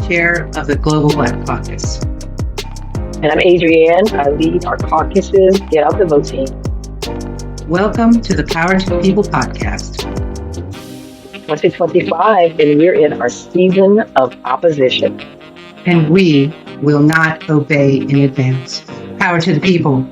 chair of the Global Black Caucus. And I'm Adrianne. I lead our caucus's Get Out the Vote team. Welcome to the Power to the People podcast. 2025, and we're in our season of opposition. And we will not obey in advance. Power to the people.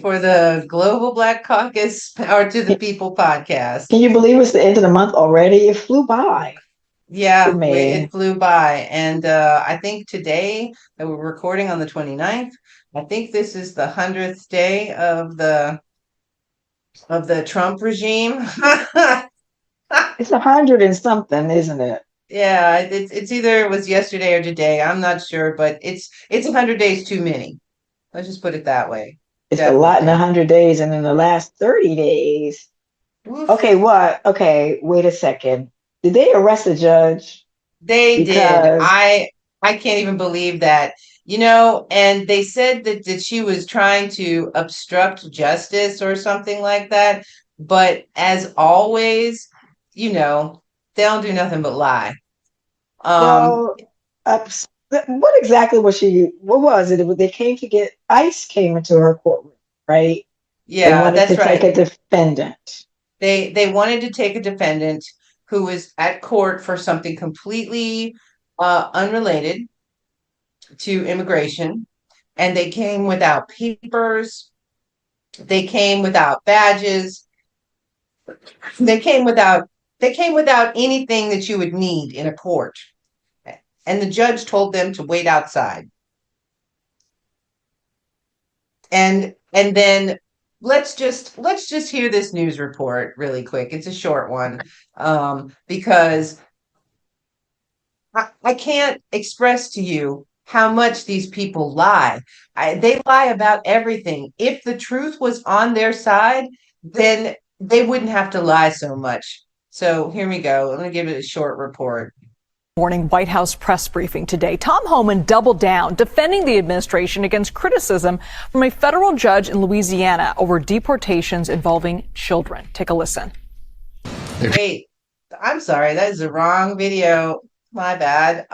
For the Global Black Caucus Power to the People podcast. Can you believe it's the end of the month already? It flew by. Yeah, it flew by. And I think today that we're recording on the 29th, I think this is the 100th day of the Trump regime. It's 100 and something, isn't it? Yeah, it's either it was yesterday or today. I'm not sure, but it's 100 days too many. Let's just put it that way. It's definitely a lot in 100 days, and in the last 30 days. Oof. Okay, what? Okay, wait a second. Did they arrest the judge? They did. I can't even believe that. And they said that she was trying to obstruct justice or something like that. But as always, they don't do nothing but lie. What exactly was what was it? They came to get, ICE came into her courtroom, right? Yeah, that's right. Take a defendant. They wanted to take a defendant who was at court for something completely unrelated to immigration. And they came without papers. They came without badges. They came without anything that you would need in a court. And the judge told them to wait outside. And then let's just hear this news report really quick. It's a short one, because I can't express to you how much these people lie. They lie about everything. If the truth was on their side, then they wouldn't have to lie so much. So here we go. I'm going to give it a short report. Morning White House press briefing today. Tom Homan doubled down, defending the administration against criticism from a federal judge in Louisiana over deportations involving children. Take a listen. Wait, I'm sorry. That is the wrong video. My bad.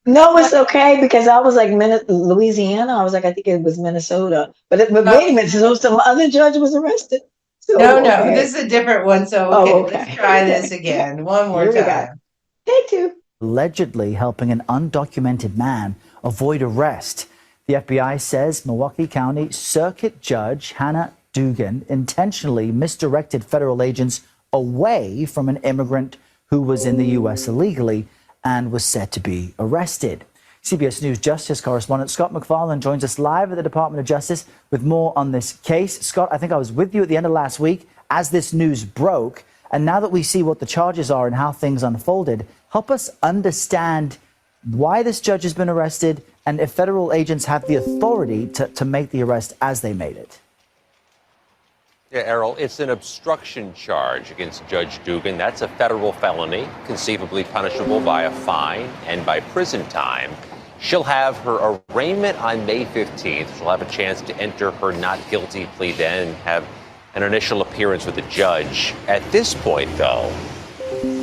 No, it's okay, because I was like Louisiana. I was like, I think it was Minnesota. But wait a minute, so some other judge was arrested? So, no, this is a different one. So okay. Let's try this again. One more time. Take two. Allegedly helping an undocumented man avoid arrest. The FBI says Milwaukee County Circuit Judge Hannah Dugan intentionally misdirected federal agents away from an immigrant who was in the U.S. illegally and was said to be arrested. CBS News Justice correspondent Scott McFarland joins us live at the Department of Justice with more on this case. Scott, I think I was with you at the end of last week as this news broke. And now that we see what the charges are and how things unfolded, help us understand why this judge has been arrested and if federal agents have the authority to make the arrest as they made it. Yeah, Errol, it's an obstruction charge against Judge Dugan. That's a federal felony, conceivably punishable by a fine and by prison time. She'll have her arraignment on May 15th. She'll have a chance to enter her not guilty plea then and have an initial appearance with the judge. At this point, though,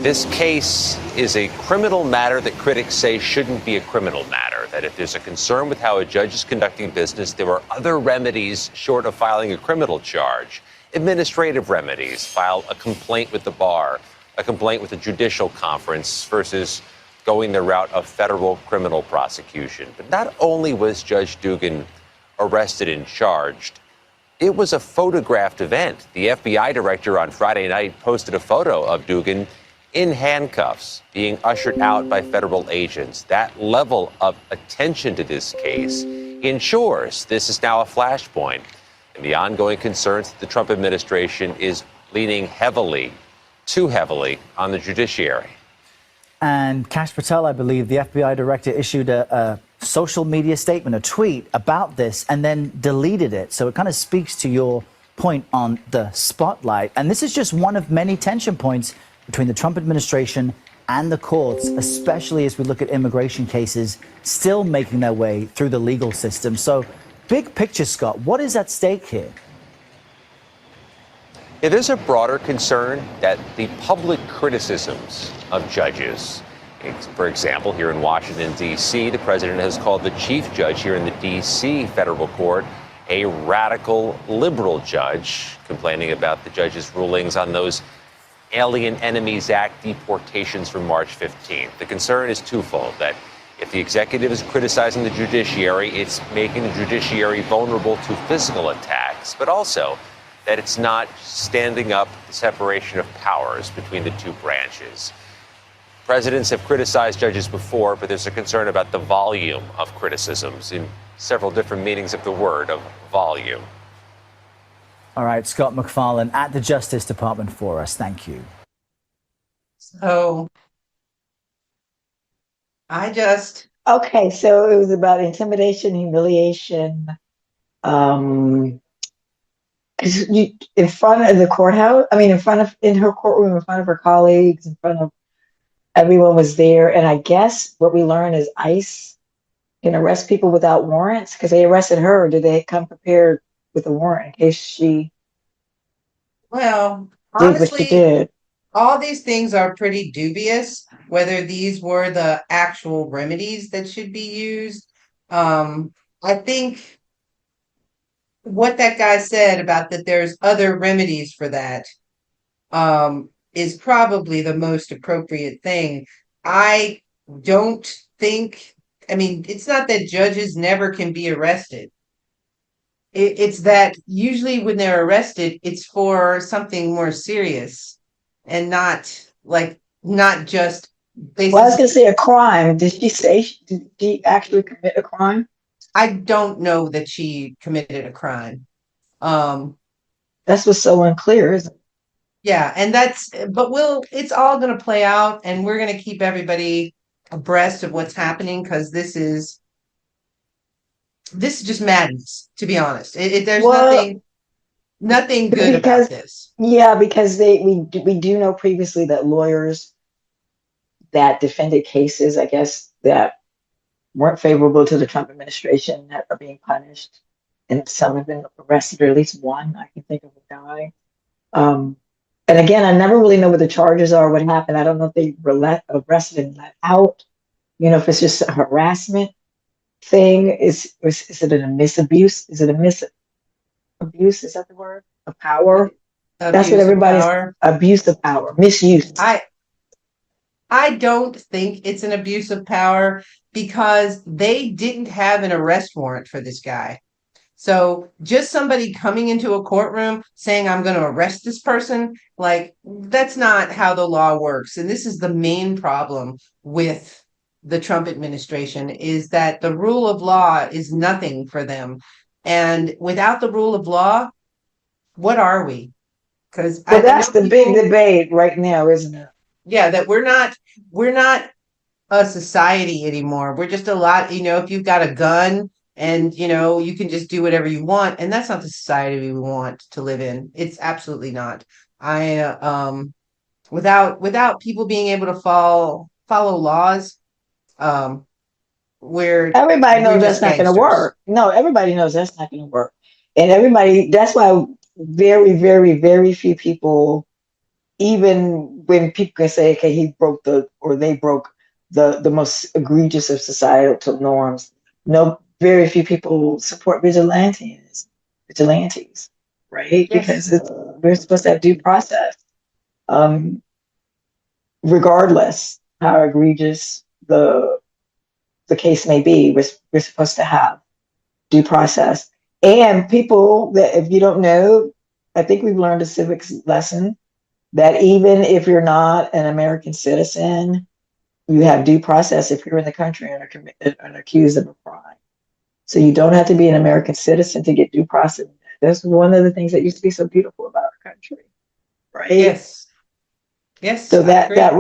this case is a criminal matter that critics say shouldn't be a criminal matter, that if there's a concern with how a judge is conducting business, there are other remedies short of filing a criminal charge. Administrative remedies, file a complaint with the bar, a complaint with the judicial conference versus going the route of federal criminal prosecution. But not only was Judge Dugan arrested and charged, it was a photographed event. The FBI director on Friday night posted a photo of Dugan in handcuffs being ushered out by federal agents. That level of attention to this case ensures this is now a flashpoint and the ongoing concerns that the Trump administration is leaning heavily, too heavily, on the judiciary. And Kash Patel, I believe, the FBI director, issued a social media statement, a tweet about this, and then deleted it. So it kind of speaks to your point on the spotlight. And this is just one of many tension points between the Trump administration and the courts, especially as we look at immigration cases still making their way through the legal system. So, big picture, Scott, what is at stake here? It is a broader concern that the public criticisms of judges, for example, here in Washington, D.C., the president has called the chief judge here in the D.C. federal court a radical liberal judge, complaining about the judge's rulings on those Alien Enemies Act deportations from March 15th. The concern is twofold, that if the executive is criticizing the judiciary, it's making the judiciary vulnerable to physical attacks, but also that it's not standing up the separation of powers between the two branches. Presidents have criticized judges before, but there's a concern about the volume of criticisms in several different meanings of the word of volume. All right, Scott MacFarlane at the Justice Department for us. Thank you. So Okay, so it was about intimidation, humiliation, 'cause in front of the courthouse, I mean, in her courtroom, in front of her colleagues, in front of everyone was there. And I guess what we learned is ICE can arrest people without warrants, because they arrested her. Did they come prepared with a warrant in case she well, did what she honestly, did? all these things are pretty dubious, whether these were the actual remedies that should be used. I think what that guy said about that there's other remedies for that is probably the most appropriate thing. I don't think, I mean, it's not that judges never can be arrested. It's that usually when they're arrested, it's for something more serious and not just Well, I was basically. going to say a crime. Did she actually commit a crime? I don't know that she committed a crime. Um, That's what's so unclear, isn't it? yeah, and it's all going to play out, and we're going to keep everybody abreast of what's happening, because this is just madness, to be honest. There's Well, nothing good because about this. yeah, because we do know previously that lawyers that defended cases, I guess, that weren't favorable to the Trump administration that are being punished, and some have been arrested, or at least one I can think of a guy. And again, I never really know what the charges are, what happened. I don't know if they were arrested and let out. You know, if it's just a harassment thing. Is it a misabuse? Is it a misabuse? Is that the word? Of power? That's what Abuse of everybody's power. abuse of power, misuse. I don't think it's an abuse of power, because they didn't have an arrest warrant for this guy. So just somebody coming into a courtroom saying, I'm going to arrest this person, like, that's not how the law works. And this is the main problem with the Trump administration, is that the rule of law is nothing for them. And without the rule of law, what are we? Because Well, I that's know the big people, debate right now, isn't it? yeah, that we're not a society anymore. We're just a lot, if you've got a gun and you can just do whatever you want, and that's not the society we want to live in. It's absolutely not. I without people being able to follow laws, we're Everybody we're knows that's just not going to gangsters. work. No, everybody knows that's not going to work. And that's why very, very, very few people, even when people can say, okay, they broke the most egregious of societal norms, no, very few people support vigilantes, right? Yes. Because we're supposed to have due process, um, regardless how egregious the case may be. We're supposed to have due process. And people that, if you don't know, I think we've learned a civics lesson that even if you're not an American citizen, you have due process if you're in the country and accused of a crime. So you don't have to be an American citizen to get due process. That's one of the things that used to be so beautiful about our country, right? Yes. Yes, So I agree. that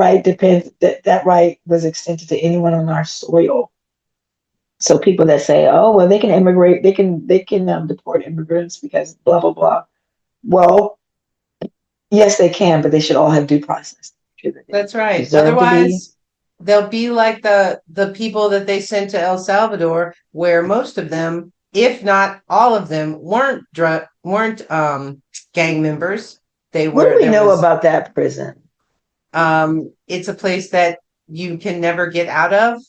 right was extended to anyone on our soil. So people that say, oh, well, they can immigrate, they can deport immigrants because blah, blah, blah. Well, yes, they can, but they should all have due process. because they That's right. deserve to be. Otherwise, they'll be like the people that they sent to El Salvador, where most of them, if not all of them, weren't gang members. They What do were we there know was about that prison? it's a place that you can never get out of,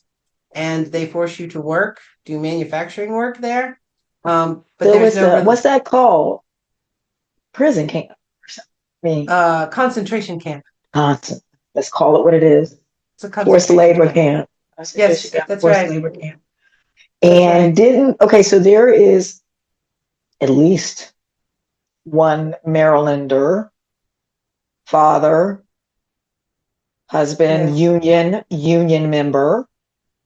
and they force you to work, do manufacturing work there. But So there's no what's that called? Prison camp or something. I mean, concentration camp. constant. Let's call it what it is. It's a Forced concentration labor camp. camp. Concentration Yes, camp. that's Forced right. labor camp. That's And right. okay, so there is at least one Marylander, father, husband, Yes. union member,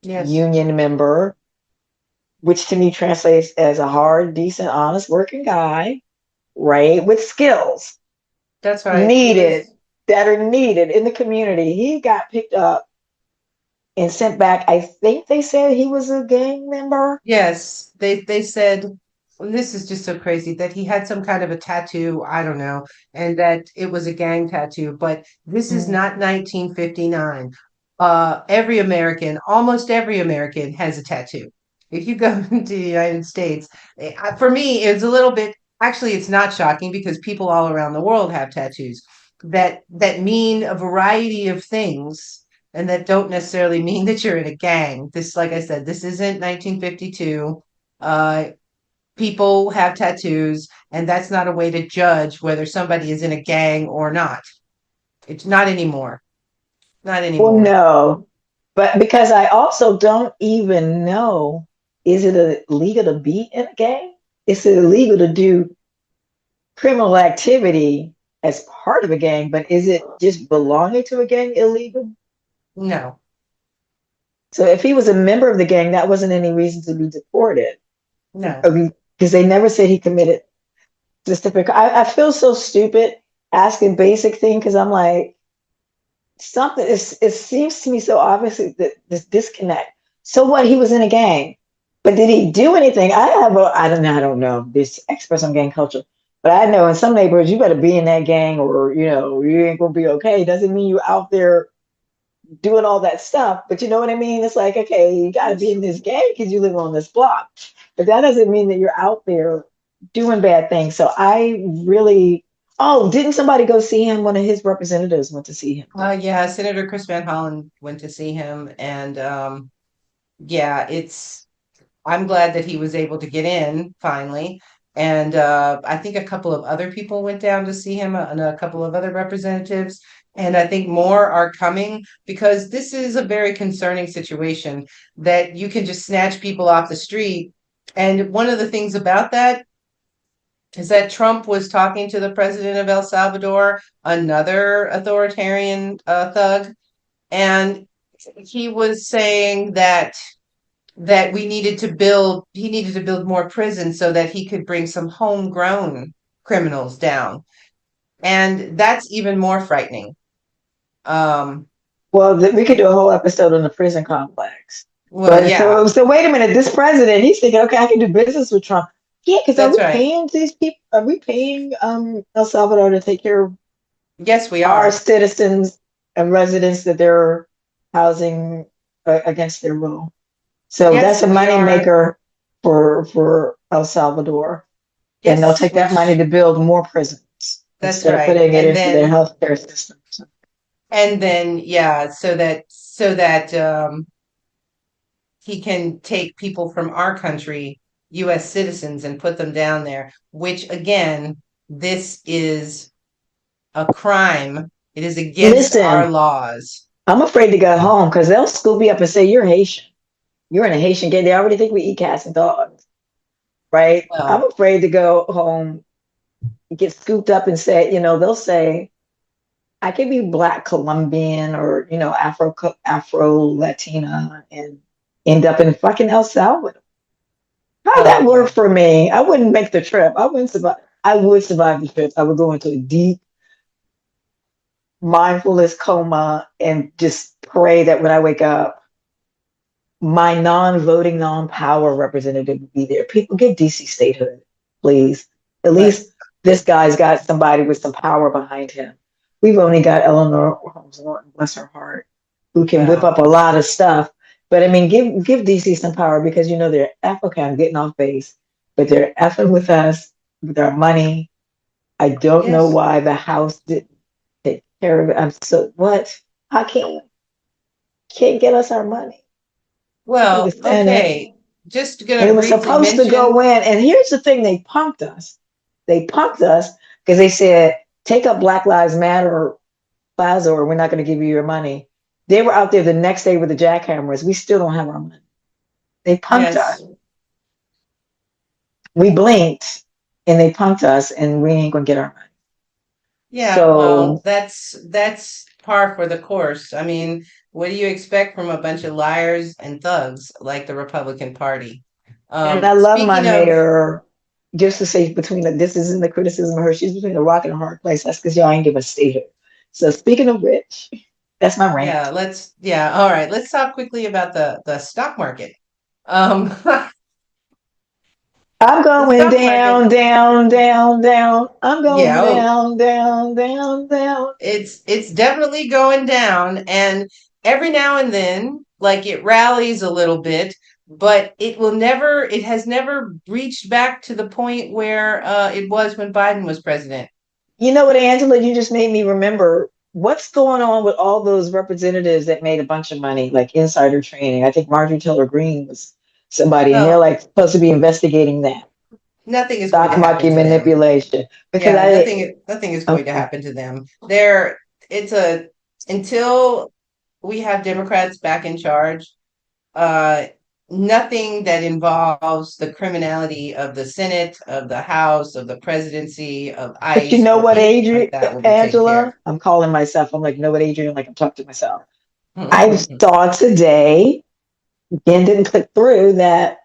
Yes. which to me translates as a hard, decent, honest working guy, right? With skills That's right. He needed was. that are needed in the community. He got picked up and sent back. I think they said he was a gang member. Yes, they said this is just so crazy that he had some kind of a tattoo, I don't know, and that it was a gang tattoo, but this is Mm. not 1959. Every American, almost every American has a tattoo. If you go to the United States, for me, it's a little bit, actually, it's not shocking because people all around the world have tattoos that mean a variety of things and that don't necessarily mean that you're in a gang. This, like I said, this isn't 1952. Uh, People have tattoos, and that's not a way to judge whether somebody is in a gang or not. It's not anymore. Not Well, anymore. no, but because I also don't even know, is it illegal to be in a gang? Is it illegal to do criminal activity as part of a gang, but is it just belonging to a gang illegal? No, So if he was a member of the gang, that wasn't any reason to be deported. no. Because they never said he committed specific. I feel so stupid asking basic thing because I'm like, something it seems to me so obvious that this disconnect. So what? He was in a gang, but did he do anything? I don't know. This experts on gang culture, but I know in some neighborhoods you better be in that gang or you ain't gonna be okay. Doesn't mean you out there doing all that stuff, but you know what I mean. It's like, okay, you got to be in this gang because you live on this block, but that doesn't mean that you're out there doing bad things. So I really. Oh, didn't somebody go see him? One of his representatives went to see him. Yeah, Senator Chris Van Hollen went to see him, and yeah, it's. I'm glad that he was able to get in finally. And I think a couple of other people went down to see him and a couple of other representatives. And I think more are coming because this is a very concerning situation that you can just snatch people off the street. And one of the things about that is that Trump was talking to the president of El Salvador, another authoritarian thug, and he was saying that he needed to build more prisons so that he could bring some homegrown criminals down. And that's even more frightening. Um, Well, we could do a whole episode on the prison complex. well, But yeah, so wait a minute. This president, he's thinking, okay, I can do business with Trump. Yeah, because are that's we right. paying these people? Are we paying El Salvador to take care of Yes, we our are. citizens and residents that they're housing against their will? So that's Yes, a we are. moneymaker for El Salvador, and they'll Yes, take that money which to build more prisons that's instead of right. putting it into their healthcare system. And then yeah, so that he can take people from our country, US citizens, and put them down there, which again, this is a crime. It is against our Listen, laws. I'm afraid to go home because they'll scoop me up and say you're Haitian. You're in a Haitian gang. They already think we eat cats and dogs, right? I'm Well, afraid to go home, get scooped up and say, they'll say I could be Black Colombian or Afro Latina and end up in fucking El Salvador. How'd oh that work yeah. for me? I wouldn't make the trip. I wouldn't survive. I would survive the trip. I would go into a deep mindfulness coma and just pray that when I wake up, my non-voting, non-power representative would be there. People get DC statehood, please. At But least this guy's got somebody with some power behind him. we've only got Eleanor Holmes Norton, bless her heart, who can whip Wow. up a lot of stuff. But I mean, give DC some power because they're okay. I'm getting off base, but they're effing with us with our money. I don't know Yes. why the House didn't take care of it. I'm so what? How can't get us our money? The Well, Senate, okay. Just and gonna it was briefly supposed to go mention. in. And here's the thing: they punked us. They punked us because they said, "Take up Black Lives Matter plaza, or we're not going to give you your money." They were out there the next day with the jackhammers. We still don't have our money. They punked Yes. us. We blinked, and they punked us, and we ain't gonna get our money. Yeah, well, So, that's par for the course. I mean, what do you expect from a bunch of liars and thugs like the Republican Party? and I love my Speaking of, mayor. Just to say, this isn't the criticism of her. She's between a rock and a hard place. That's because y'all ain't give us stay here. So, speaking of which, that's my rant. all right, let's talk quickly about the stock market. Um, I'm the going stock market, down, down, down, down. I'm going yeah, oh, down, down, down, down. it's definitely going down, and every now and then, like it rallies a little bit, but it has never reached back to the point where it was when Biden was president. You know what, Angela? You just made me remember what's going on with all those representatives that made a bunch of money, like insider trading. I think Marjorie Taylor Greene was somebody, and they're Well, like supposed to be investigating that nothing is going to stock happen market to them. manipulation. Because Yeah, nothing is going to okay, happen to them. There, it's a until we have Democrats back in charge, uh, nothing that involves the criminality of the Senate, of the House, of the presidency, of but you ICE, know or what, anything like that will be taken care Angela? I'm calling myself. I'm like, you know what, Adrian? Like I'm talking to myself. I of. saw today, again, didn't click through that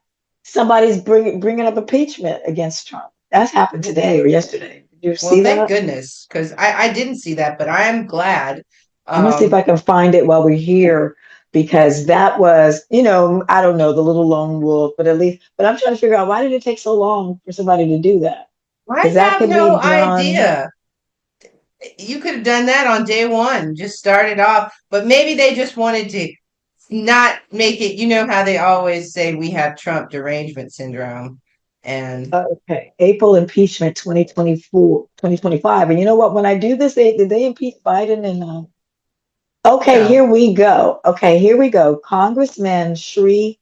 somebody's bringing up impeachment against Trump. That's happened today or yesterday. Did you Well, see thank that? goodness, because I didn't see that, but I am glad. I'm gonna see if I Um, can find it while we're here because that was, I don't know, the little lone wolf, but at least, but I'm trying to figure out why did it take so long for somebody to do that? Because I that have could be no done. idea. You could have done that on day one, just started off, but maybe they just wanted to not make it, you know how they always say we have Trump derangement syndrome. And Okay, April impeachment 2024, 2025. And you know what? When I do this, did they impeach Biden? And okay, here no. we go. Okay, here we go. Congressman Sri,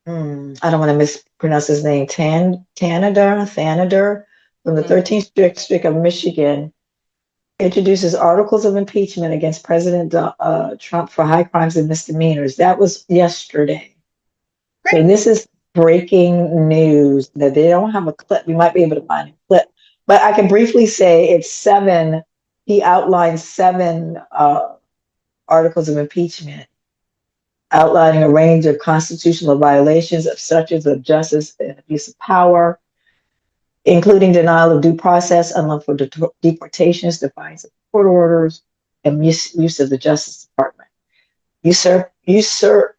I don't want to mispronounce his name, Thanader from the Mm. 13th District of Michigan introduces articles of impeachment against President Trump for high crimes and misdemeanors. That was yesterday. So Great. this is breaking news that they don't have a clip. We might be able to find a clip, but I can briefly say it's seven. He outlined seven articles of impeachment, outlining a range of constitutional violations of such as of justice and abuse of power, including denial of due process, unlawful deportations, defiance of court orders, and misuse of the Justice Department. Usurpation,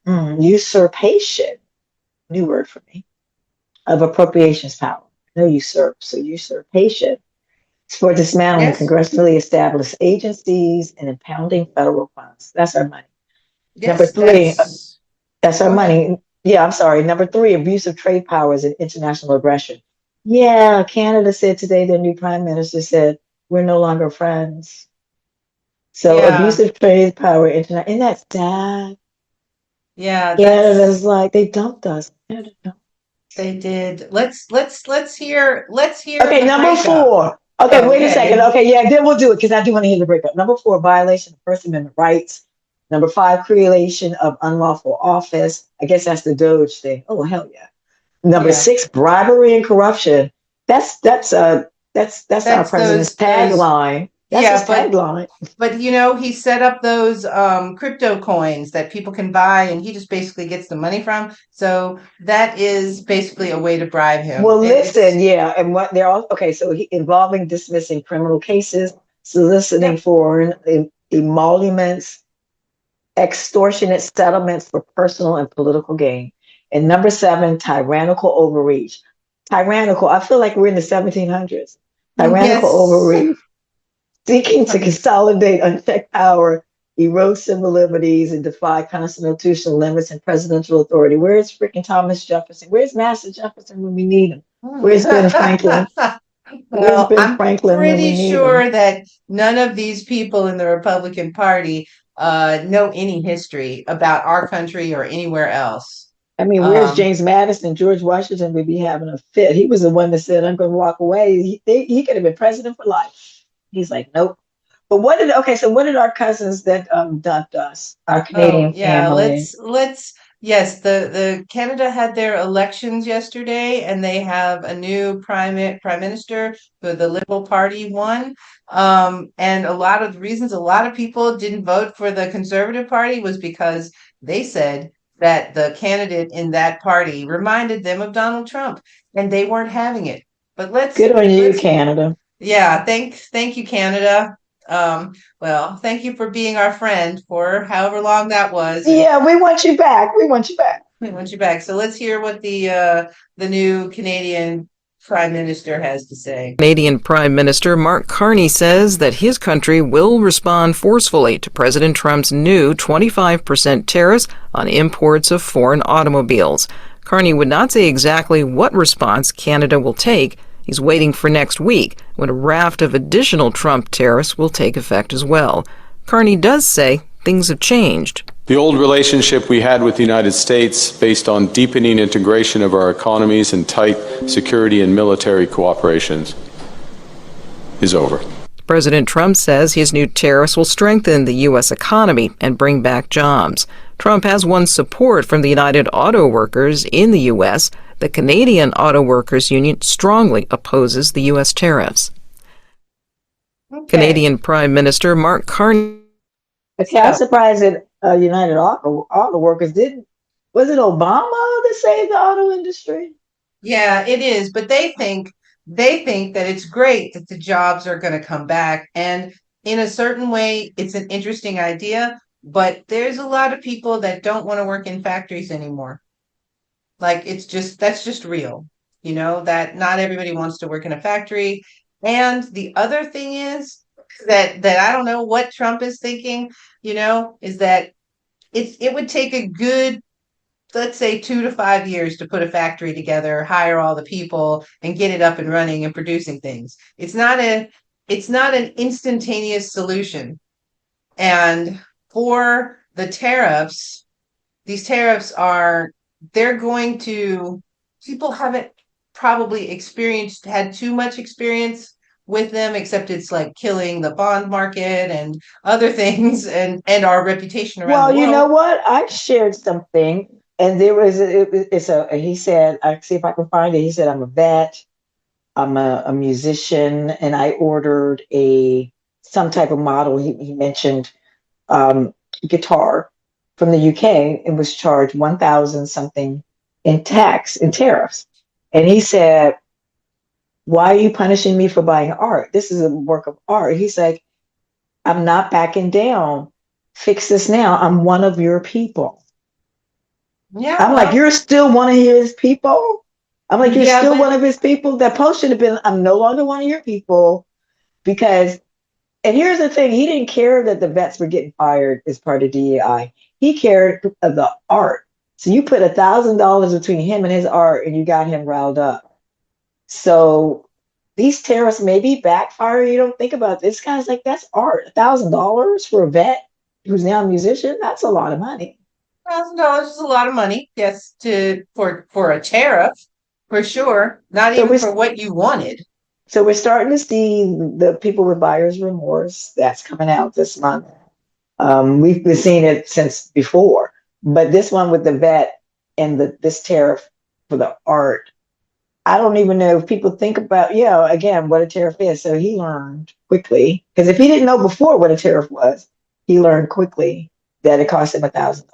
new word for me, of appropriations power. No usurp, so usurpation for dismantling Yes. congressionally established agencies and impounding federal funds. That's our money. Number Yes, three, that's that's our go ahead. money. Yeah, I'm sorry. Number three, abuse of trade powers and international aggression. Yeah, Canada said today, their new prime minister said, we're no longer friends. So Yeah. abusive trade power, internet, isn't that sad? Yeah, Canada's like, they dumped us. Canada dumped. they did. Let's hear Okay, the number breakup. four. Okay, wait a second. Okay. Okay, yeah, then we'll do it because I do want to hear the breakup. Number four, violation of First Amendment rights. Number five, creation of unlawful office. I guess that's the Doge thing. Oh hell yeah. Number Yeah. six, bribery and corruption. That's our That's president's those tagline. That's his yeah, tagline. but he set up those crypto coins that people can buy and he just basically gets the money from. So that is basically a way to bribe him. Well, listen, It's yeah, and what they're all okay. So involving dismissing criminal cases, soliciting Yep. foreign emoluments, extortionate settlements for personal and political gain. And number seven, tyrannical overreach. Tyrannical. I feel like we're in the 1700s. Tyrannical Yes. overreach. seeking to consolidate unchecked power, erode civil liberties, and defy constitutional limits and presidential authority. Where's freaking Thomas Jefferson? Where's Master Jefferson when we need him? Where's Ben Franklin? Where's Well, Ben I'm Franklin when we pretty need him? sure that none of these people in the Republican Party know any history about our country or anywhere else. I mean, where's James Madison? George Washington would be having a fit. He was the one that said, I'm going to walk away. He could have been president for life. He's like, nope. But what did our cousins that dumped us, our Oh Canadian yeah, family? let's yes, the Canada had their elections yesterday and they have a new prime minister who the Liberal Party won. And a lot of the reasons a lot of people didn't vote for the Conservative Party was because they said that the candidate in that party reminded them of Donald Trump and they weren't having it. But Good on you, let's Canada. yeah, thank you, Canada. Well, thank you for being our friend for however long that was, and Yeah, we want you back. We want you back. we want you back. So let's hear what the new Canadian Prime Minister has to say. Canadian Prime Minister Mark Carney says that his country will respond forcefully to President Trump's new 25% tariffs on imports of foreign automobiles. Carney would not say exactly what response Canada will take. He's waiting for next week, when a raft of additional Trump tariffs will take effect as well. Carney does say things have changed. The old relationship we had with the United States, based on deepening integration of our economies and tight security and military cooperations, is over. President Trump says his new tariffs will strengthen the U.S. economy and bring back jobs. Trump has won support from the United Auto Workers in the U.S. The Canadian Auto Workers Union strongly opposes the U.S. tariffs. Okay. Canadian Prime Minister Mark Carney. Okay, I'm surprised that United Auto Workers didn't. Was it Obama that saved the auto industry? Yeah, it is, but they think that it's great that the jobs are going to come back, and in a certain way, it's an interesting idea. But there's a lot of people that don't want to work in factories anymore. Like that's just real, that not everybody wants to work in a factory. And the other thing is that I don't know what Trump is thinking, is that it would take a good, let's say 2 to 5 years to put a factory together, hire all the people and get it up and running and producing things. It's not an instantaneous solution. And for the tariffs, these tariffs they're going to, people haven't probably had too much experience with them, except it's like killing the bond market and other things and our reputation around Well, the world. you know what? I shared something, and there was he said, I see if I can find it. He said, I'm a vet, I'm a musician, and I ordered some type of model. He mentioned guitar from the UK and was charged 1,000 something in tariffs. And he said, why are you punishing me for buying art? This is a work of art. He's like, I'm not backing down. Fix this now. I'm one of your people. Yeah, I'm like, you're still one of his people? I'm like, you're Yeah, still but- one of his people? That post should have been, I'm no longer one of your people, because, and here's the thing, he didn't care that the vets were getting fired as part of DEI. He cared of the art. So you put $1,000 between him and his art and you got him riled up. So these tariffs maybe backfire. You don't think about this guy's like, that's art. $1,000 for a vet who's now a musician, that's a lot of money. $1,000 is a lot of money, yes, for a tariff, for sure. Not So even for what you wanted. So we're starting to see the people with buyer's remorse that's coming out this month. We've been seeing it since before, but this one with the vet and this tariff for the art, I don't even know if people think about, again, what a tariff is. So he learned quickly, because if he didn't know before what a tariff was, he learned quickly that it cost him $1,000.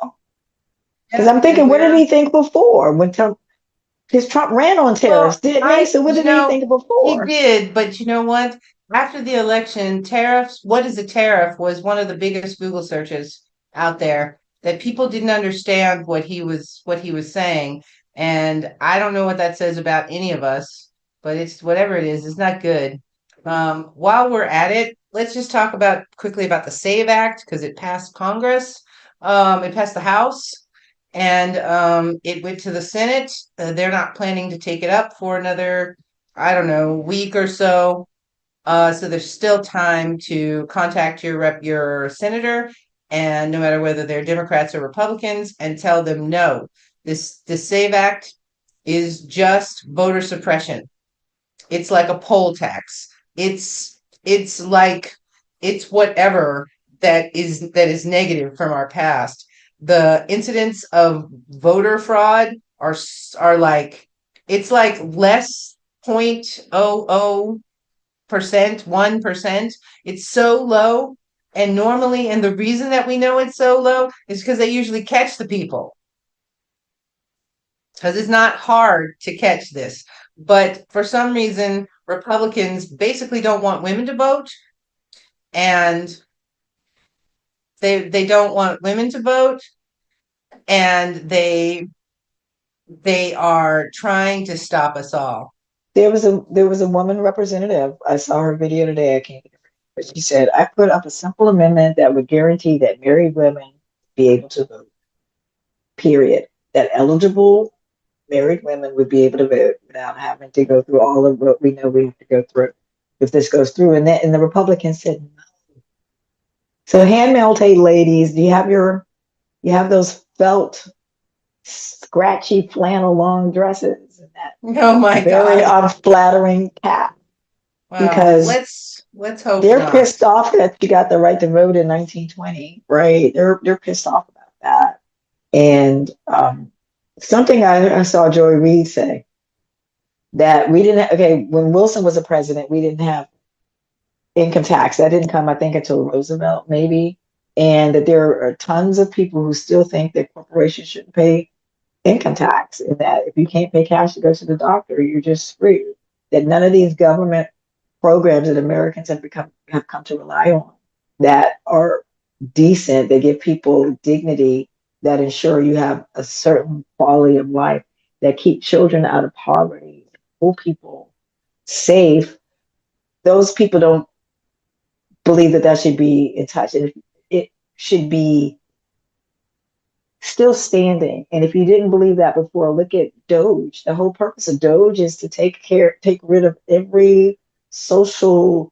Because I'm thinking, what did he think before when Trump ran on tariffs, didn't he? So what did he think before? He did, but you know what? After the election, tariffs, what is a tariff, was one of the biggest Google searches out there, that people didn't understand what he was saying. And I don't know what that says about any of us, but it's whatever it is, it's not good. While we're at it, let's just talk quickly about the SAVE Act because it passed Congress. It passed the House, and it went to the Senate. They're not planning to take it up for another, I don't know, week or so. So there's still time to contact your senator, and no matter whether they're Democrats or Republicans, and tell them no. This SAVE Act is just voter suppression. It's like a poll tax. It's like it's whatever that is negative from our past. The incidents of voter fraud are like it's like less 0.00%, 1%. It's so low. And normally, and the reason that we know it's so low is because they usually catch the people. Because it's not hard to catch this. But for some reason, Republicans basically don't want women to vote, and they don't want women to vote, and they are trying to stop us all. There was a woman representative. I saw her video today. I can't get it, but she said, "I put up a simple amendment that would guarantee that married women be able to vote. Period. That eligible married women would be able to vote without having to go through all of what we know we have to go through if this goes through." And the Republicans said no. So handmade ladies, do you have those felt scratchy flannel long dresses and that Oh my very God. unflattering cap? Well, Because let's hope they're not. pissed off that you got the right to vote in 1920, right? They're pissed off about that. And something I saw Joy Reid say that we didn't. Okay, when Wilson was a president, we didn't have income tax. That didn't come, I think, until Roosevelt, maybe. And that there are tons of people who still think that corporations shouldn't pay income tax, and that if you can't pay cash to go to the doctor, you're just screwed. That none of these government programs that Americans have come to rely on that are decent, that give people dignity, that ensure you have a certain quality of life, that keep children out of poverty, pull people safe. Those people don't believe that should be in touch, and it should be still standing. And if you didn't believe that before, look at Doge. The whole purpose of Doge is to take rid of every social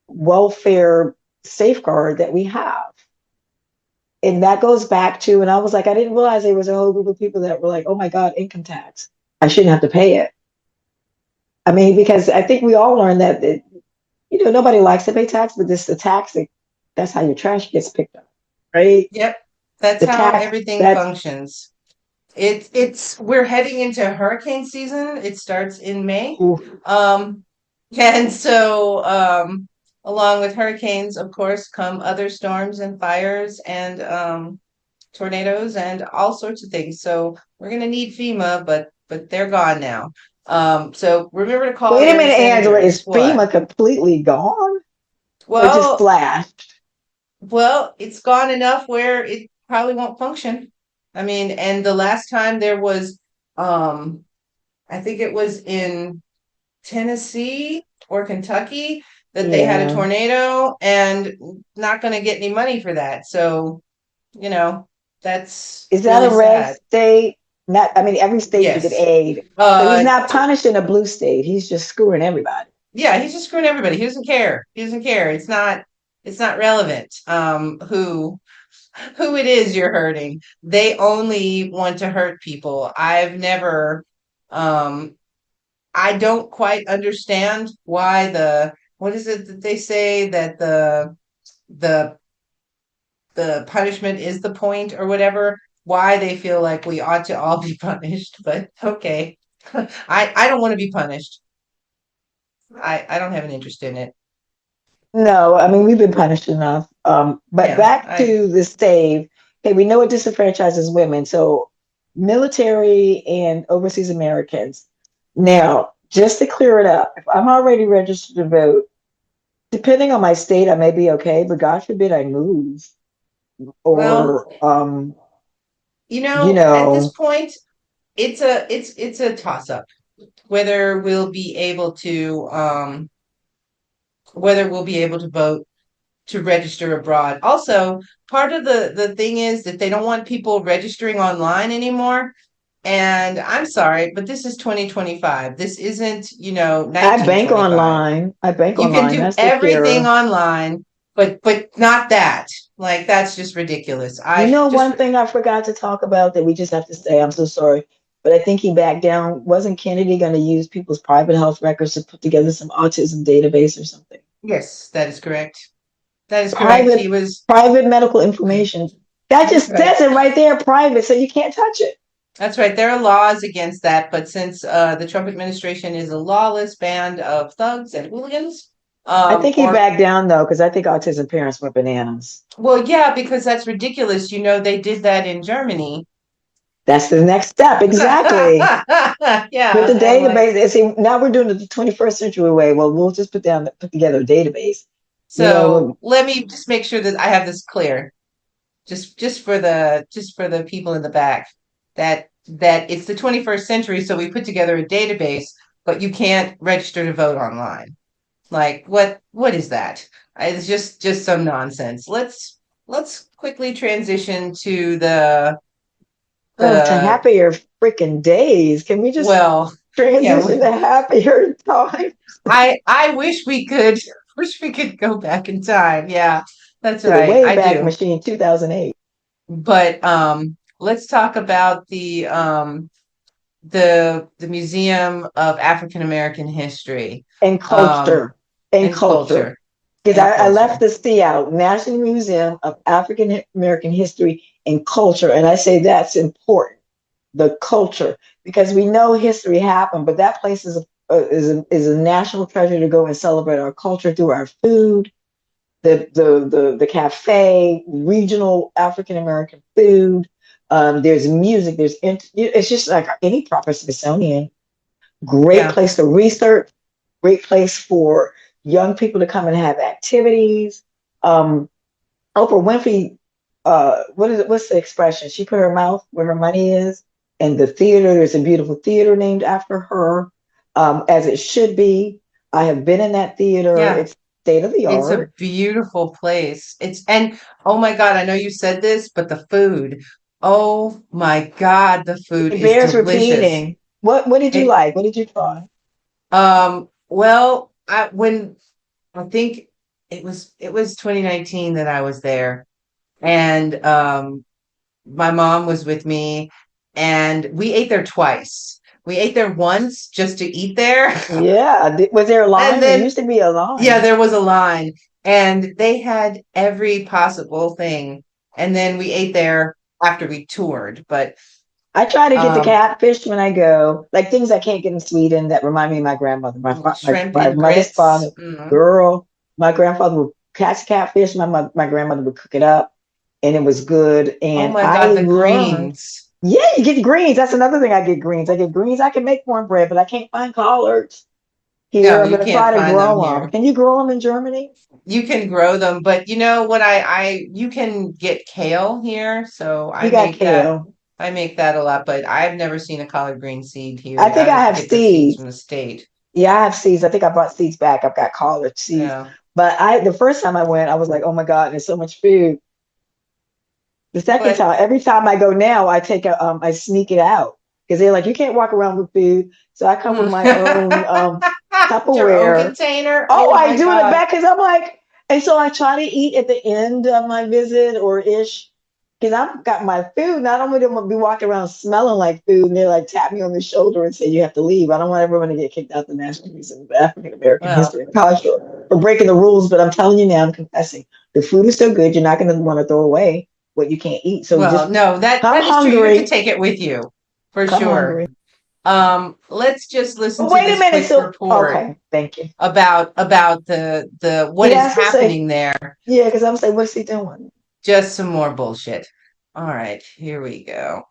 welfare safeguard that we have. And that goes back to, and I was like, I didn't realize there was a whole group of people that were like, oh my God, income tax. I shouldn't have to pay it. I mean, because I think we all learned that, nobody likes to pay tax, but the tax, that's how your trash gets picked up, right? Yep, that's The how tax, everything that's, functions. We're heading into hurricane season. It starts in May. And so along with hurricanes, of course, come other storms and fires and tornadoes and all sorts of things. So we're gonna need FEMA, but they're gone now. So remember to call wait a your minute, Angela, senators. is What? FEMA completely gone or just Well, flashed? it's gone enough where it probably won't function. I mean, and the last time there was, I think it was in Tennessee or Kentucky that they had a Yeah. tornado and not going to get any money for that. So, that's Is that really a red sad. state? Not, I mean, every state you could Yes. aid. So he's not punishing a blue state. He's just screwing everybody. Yeah, he's just screwing everybody. He doesn't care. He doesn't care. It's not relevant. Who it is you're hurting. They only want to hurt people. I don't quite understand why what is it that they say that the punishment is the point or whatever, why they feel like we ought to all be punished, but okay. I don't want to be punished. I don't have an interest in it. No, I mean, we've been punished enough. But Yeah, back to the save. Okay, we know it disenfranchises women. So military and overseas Americans. Now, just to clear it up, if I'm already registered to vote, depending on my state, I may be okay, but God forbid I move or well, at this point, it's a toss up whether we'll be able to whether we'll be able to vote to register abroad. Also, part of the thing is that they don't want people registering online anymore. And I'm sorry, but this is 2025. This isn't, I bank 1925. online. I bank You can online. do That's everything secure. online, but not that. Like that's just ridiculous. You I know, just one thing I forgot to talk about that we just have to say, I'm so sorry, but I think he backed down. Wasn't Kennedy going to use people's private health records to put together some autism database or something? Yes, that is correct. That is correct. He Private, was private medical information. That That's just right. says it right there, private, so you can't touch it. That's right. There are laws against that, but since the Trump administration is a lawless band of thugs and hooligans, I think he or backed down though, because I think autism parents went bananas. well, yeah, because that's ridiculous. They did that in Germany. That's the next step, exactly. With Yeah, the and like database, and see, now we're doing it the 21st century way. Well, we'll just put together a database. You so know, let me just make sure that I have this clear. Just for the people in the back that it's the 21st century, so we put together a database, but you can't register to vote online. Like what is that? It's just some nonsense. Let's quickly transition to oh, to the happier freaking days. Can we just well, yeah, transition to happier time? I wish we could go back in time. Yeah, that's To the right. I Wayback do. Machine 2008. But let's talk about the Museum of African American History And um, culture. And and culture. culture Because and I left culture. the C out, National Museum of African American History and Culture. And I say that's important, the culture, because we know history happened, but that place is a national treasure to go and celebrate our culture through our food, the cafe, regional African American food. There's music. It's just like any proper Smithsonian. Great Yeah, place to research. Great place for young people to come and have activities. Um, Oprah Winfrey, what is it? What's the expression? She put her mouth where her money is, and the theater. There's a beautiful theater named after her, as it should be. I have been in that theater. yeah. It's state of the It's a art. beautiful place. And oh my God, I know you said this, but the food. Oh my God, the food It is bears delicious. repeating. What did you It like? What did you try? well, I think it was 2019 that I was there, and my mom was with me, and we ate there twice. We ate there once just to eat there, Yeah. Was there a and line? There then used to be a yeah, line. there was a line, and they had every possible thing. And then we ate there after we toured. But I try to get the um, catfish when I go, like things I can't get in Sweden that remind me of my grandmother. shrimp My and mother's grits. father, Mm. girl, my grandfather would catch catfish. My grandmother would cook it up, and it was good. Oh And my I God, the learned, greens. yeah, you get greens. That's another thing. I get greens. I get greens. I can make cornbread, but I can't find collards here. No, I'm you gonna can't try to find them grow them. here. Can you grow them in Germany? You can grow them, but you know what? I you can get kale here, so We got kale. I make that a lot. But I've never seen a collard green seed I here. think I I have get the seeds seeds. from the state. Yeah, I have seeds. I think I brought seeds back. I've got collard seeds. Yeah. But the first time I went, I was like, oh my God, there's so much food. The second But time, every time I go now, I sneak it out because they're like, you can't walk around with food. So I come with my own your own Tupperware. container. Oh, Oh I my do in the God. back because I'm like, and so I try to eat at the end of my visit or ish because I've got my food. And I don't want them to be walking around smelling like food and they're like tap me on the shoulder and say you have to leave. I don't want everyone to get kicked out the National Museum of African American Well, History and Culture for breaking the rules. But I'm telling you now, I'm confessing, the food is so good, you're not going to want to throw away what you can't eat. So well, just no, that come that is true. You have to hungry, take it with you for come sure. hungry. Let's just listen But to wait a this minute. quick So report okay, thank you. about the what Yeah, I is was gonna say happening there. yeah, because I'm saying, what's he doing? Just some more bullshit. All right, here we go.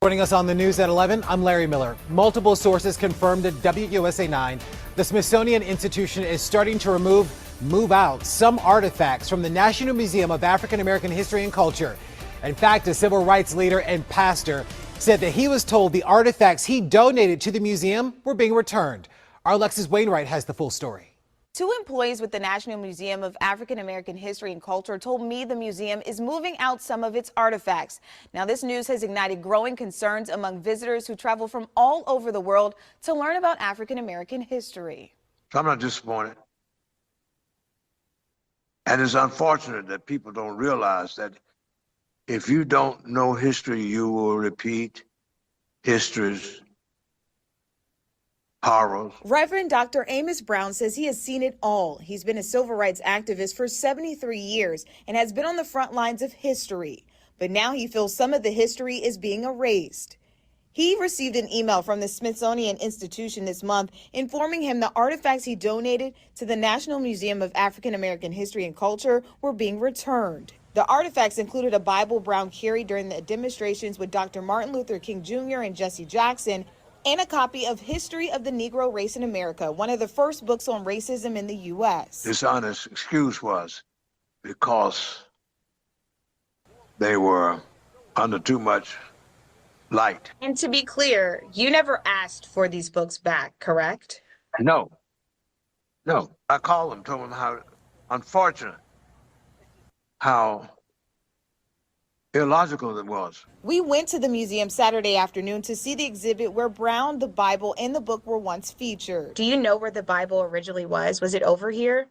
Joining us on the news at 11, I'm Larry Miller. Multiple sources confirmed to WUSA 9 the Smithsonian Institution is starting to move out some artifacts from the National Museum of African American History and Culture. In fact, a civil rights leader and pastor said that he was told the artifacts he donated to the museum were being returned. Our Alexis Wainwright has the full story. Two employees with the National Museum of African American History and Culture told me the museum is moving out some of its artifacts. Now, this news has ignited growing concerns among visitors who travel from all over the world to learn about African American history. So I'm not disappointed. And it's unfortunate that people don't realize that if you don't know history, you will repeat history's horrors. Reverend Dr. Amos Brown says he has seen it all. He's been a civil rights activist for 73 years and has been on the front lines of history. But now he feels some of the history is being erased. He received an email from the Smithsonian Institution this month informing him the artifacts he donated to the National Museum of African American History and Culture were being returned. The artifacts included a Bible Brown carried during the demonstrations with Dr. Martin Luther King Jr. and Jesse Jackson, and a copy of History of the Negro Race in America, one of the first books on racism in the U.S. This honest excuse was because they were under too much light. And to be clear, you never asked for these books back, correct? No. I called them, told them how unfortunate, how illogical it was. We went to the museum Saturday afternoon to see the exhibit where Brown, the Bible, and the book were once featured. Do you know where the Bible originally was? Was it over here?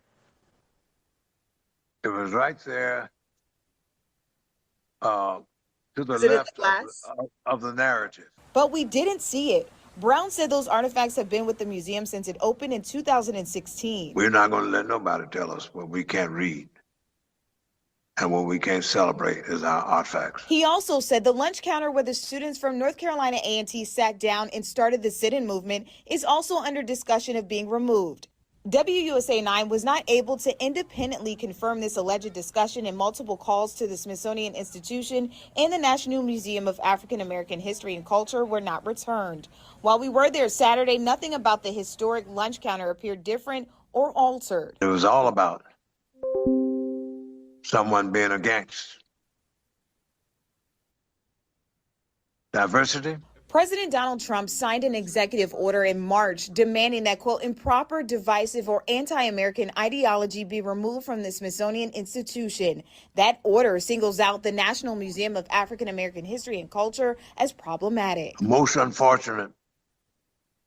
It was right there to the left of the narrative. But we didn't see it. Brown said those artifacts have been with the museum since it opened in 2016. We're not going to let nobody tell us what we can't read. And what we can't celebrate is our artifacts. He also said the lunch counter where the students from North Carolina A&T sat down and started the sit-in movement is also under discussion of being removed. WUSA 9 was not able to independently confirm this alleged discussion, and multiple calls to the Smithsonian Institution and the National Museum of African American History and Culture were not returned. While we were there Saturday, nothing about the historic lunch counter appeared different or altered. It was all about someone being against diversity. President Donald Trump signed an executive order in March demanding that, quote, improper, divisive, or anti-American ideology be removed from the Smithsonian Institution. That order singles out the National Museum of African American History and Culture as problematic. Most unfortunate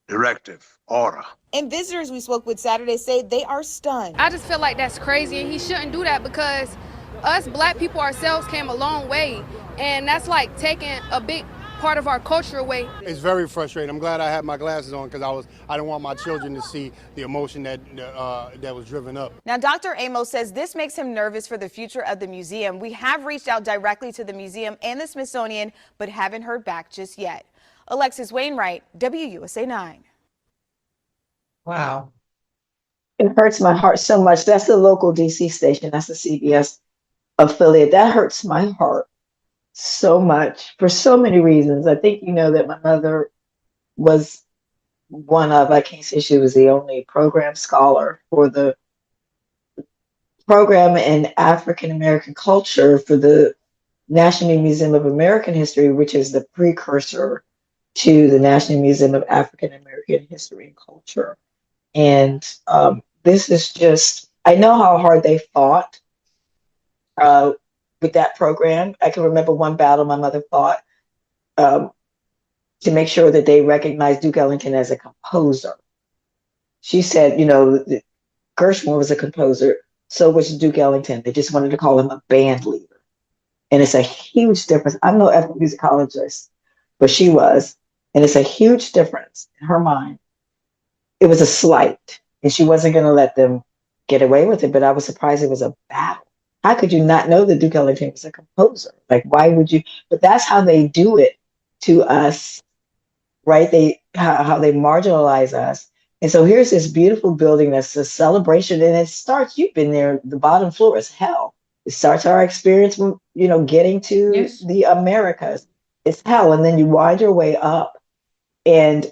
directive, order. And visitors we spoke with Saturday say they are stunned. I just feel like that's crazy, and he shouldn't do that because us black people ourselves came a long way, and that's like taking a big part of our culture away. It's very frustrating. I'm glad I had my glasses on because I didn't want my children to see the emotion that was driven up. Now, Dr. Amos says this makes him nervous for the future of the museum. We have reached out directly to the museum and the Smithsonian, but haven't heard back just yet. Alexis Wainwright, WUSA 9. Wow. It hurts my heart so much. That's the local DC station. That's the CBS affiliate. That hurts my heart so much for so many reasons. I think you know that my mother was one of, I can't say she was the only program scholar for the program in African American culture for the National Museum of American History, which is the precursor to the National Museum of African American History and Culture. And this is just, I know how hard they fought with that program. I can remember one battle my mother fought to make sure that they recognized Duke Ellington as a composer. She said, you know, Gershwin was a composer, so was Duke Ellington. They just wanted to call him a band leader. And it's a huge difference. I'm no ethnomusicologist, but she was. And it's a huge difference in her mind. It was a slight, and she wasn't going to let them get away with it, but I was surprised it was a battle. How could you not know that Duke Ellington was a composer? Like, why would you? But that's how they do it to us, right? How they marginalize us. And so here's this beautiful building that's a celebration, and it starts, you've been there, the bottom floor is hell. It starts our experience, you know, getting to the Americas. It's hell, and then you wind your way up. And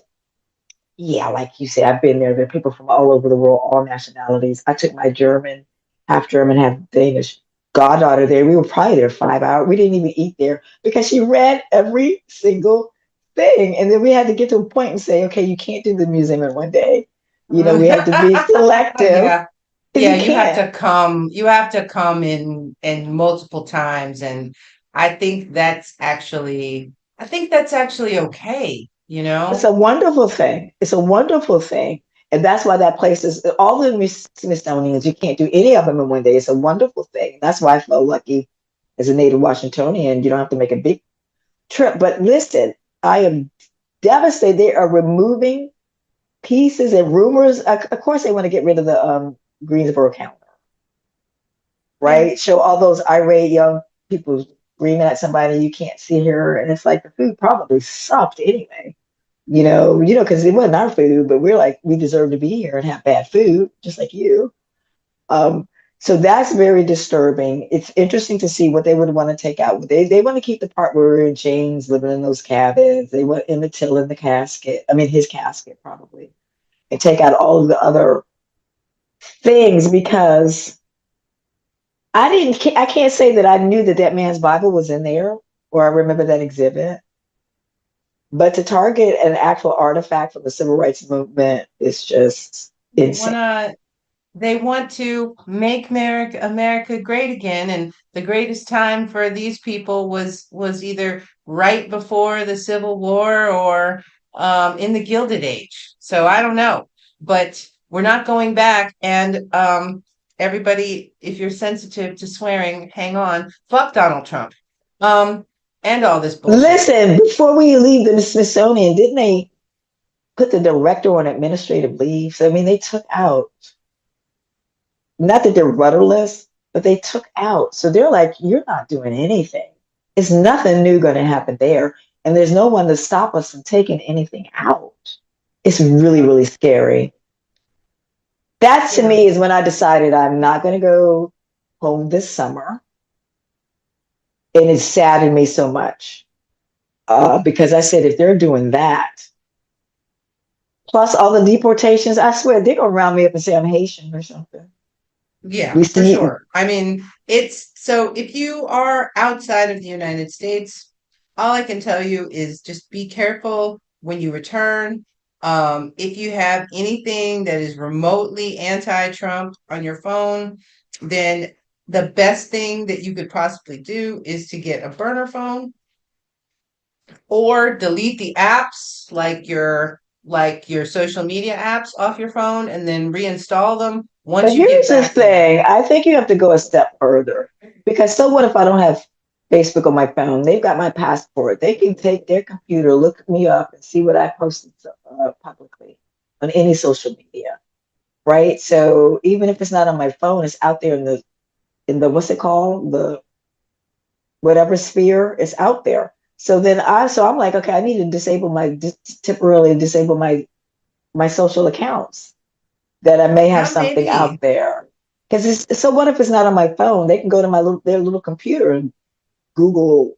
yeah, like you said, I've been there. There are people from all over the world, all nationalities. I took my German, half Danish goddaughter there. We were probably there 5 hours. We didn't even eat there because she read every single thing. And then we had to get to a point and say, okay, you can't do the museum in one day. You know, we had to be selective. Yeah, You can't. you have to come in multiple times, and I think that's actually okay, you It's know? a wonderful thing. It's a wonderful thing. And that's why that place is all the Smithsonians, you can't do any of them in one day. It's a wonderful thing. That's why I felt lucky as a native Washingtonian. You don't have to make a big trip. But listen, I am devastated. They are removing pieces and rumors. Of course, they want to get rid of the Greensboro counter, Yeah. right? Show all those irate young people screaming at somebody you can't see her. And it's like the food probably sucked anyway. Because it wasn't our food, but we're like, we deserve to be here and have bad food, just like you. Um, so that's very disturbing. It's interesting to see what they would want to take out. They want to keep the part where we're in chains, living in those cabins. They want Emmett Till in the casket. I mean, his casket probably, and take out all of the other things because I can't say that I knew that man's Bible was in there or I remember that exhibit. But to target an actual artifact from the civil rights movement is just They insane. wanna they want to make America great again, and the greatest time for these people was either right before the Civil War or in the Gilded Age. So I don't know, but we're not going back. And everybody, if you're sensitive to swearing, hang on. Fuck Donald Trump, um, and all this bullshit. Listen, before we leave the Smithsonian, didn't they put the director on administrative leave? So, I mean, they took out, not that they're rudderless, but they took out. So they're like, you're not doing anything. It's nothing new going to happen there. And there's no one to stop us from taking anything out. It's really, really scary. That to Yeah. me is when I decided I'm not going to go home this summer. And it saddened me so much because I said, if they're doing that, plus all the deportations, I swear they're going to round me up and say I'm Haitian or something. Yeah, We for see, sure. I mean, it's so if you are outside of the United States, all I can tell you is just be careful when you return. If you have anything that is remotely anti-Trump on your phone, then the best thing that you could possibly do is to get a burner phone or delete the apps like your social media apps off your phone and then reinstall them but once you get here's the back in. thing. I think you have to go a step further because so what if I don't have Facebook on my phone? They've got my passport. They can take their computer, look me up, and see what I posted publicly on any social media, right? So even if it's not on my phone, it's out there in the what's it called, the whatever sphere is out there. So I'm like, okay, I need to temporarily disable my social accounts that I may have Yeah, something maybe. out there. Because so what if it's not on my phone? They can go to their little computer and Google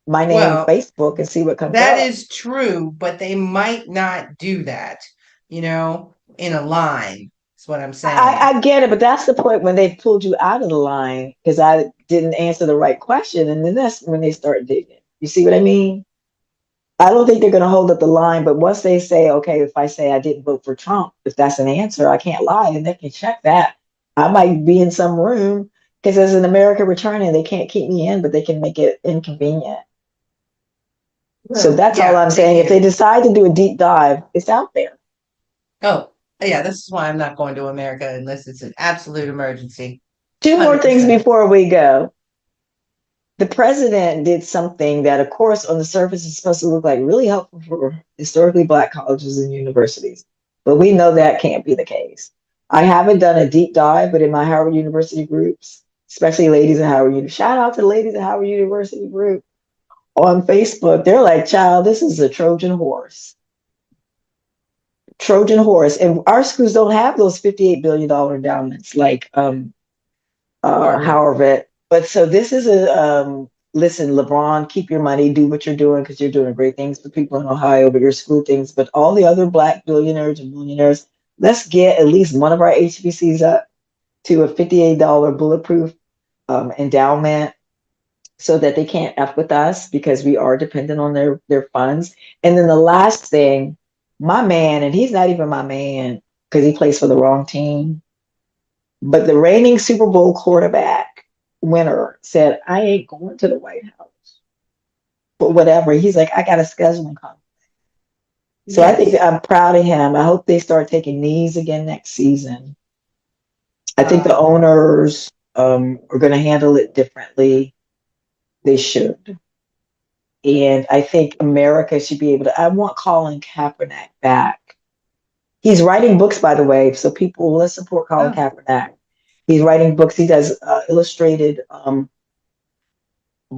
my name on Well, Facebook and see what comes that up. is true, but they might not do that, in a line, is what I'm saying. I get it, but that's the point when they pulled you out of the line because I didn't answer the right question, and then that's when they start digging. You see what I mean? I don't think they're going to hold up the line, but once they say, okay, if I say I didn't vote for Trump, if that's an answer, I can't lie, and they can check that. I might be in some room because as an American returning, they can't keep me in, but they can make it inconvenient. So Well, that's all yeah, I'm they saying. If can. they decide to do a deep dive, it's out there. Oh, yeah, this is why I'm not going to America unless it's an absolute emergency. Two more things 100%. before we go. The president did something that, of course, on the surface is supposed to look like really helpful for historically Black colleges and universities. But we know that can't be the case. I haven't done a deep dive, but in my Howard University groups, especially ladies at Howard University, shout out to the ladies at Howard University group on Facebook, they're like, child, this is a Trojan horse. Trojan horse. And our schools don't have those $58 billion endowments like Harvard. Harvard. But so this is listen, LeBron, keep your money, do what you're doing because you're doing great things for people in Ohio, but your school things. But all the other Black billionaires and millionaires, let's get at least one of our HBCs up to a $58 bulletproof endowment so that they can't F with us because we are dependent on their funds. And then the last thing, my man, and he's not even my man because he plays for the wrong team. But the reigning Super Bowl quarterback winner said, I ain't going to the White House. But whatever. He's like, I got a scheduling conflict. So I think Yes. I'm proud of him. I hope they start taking knees again next season. I think the owners are going to handle it differently. They should. And I think America should be able to. I want Colin Kaepernick back. He's writing books, by the way. So people, let's support Colin Oh, Kaepernick. He's writing books. He does illustrated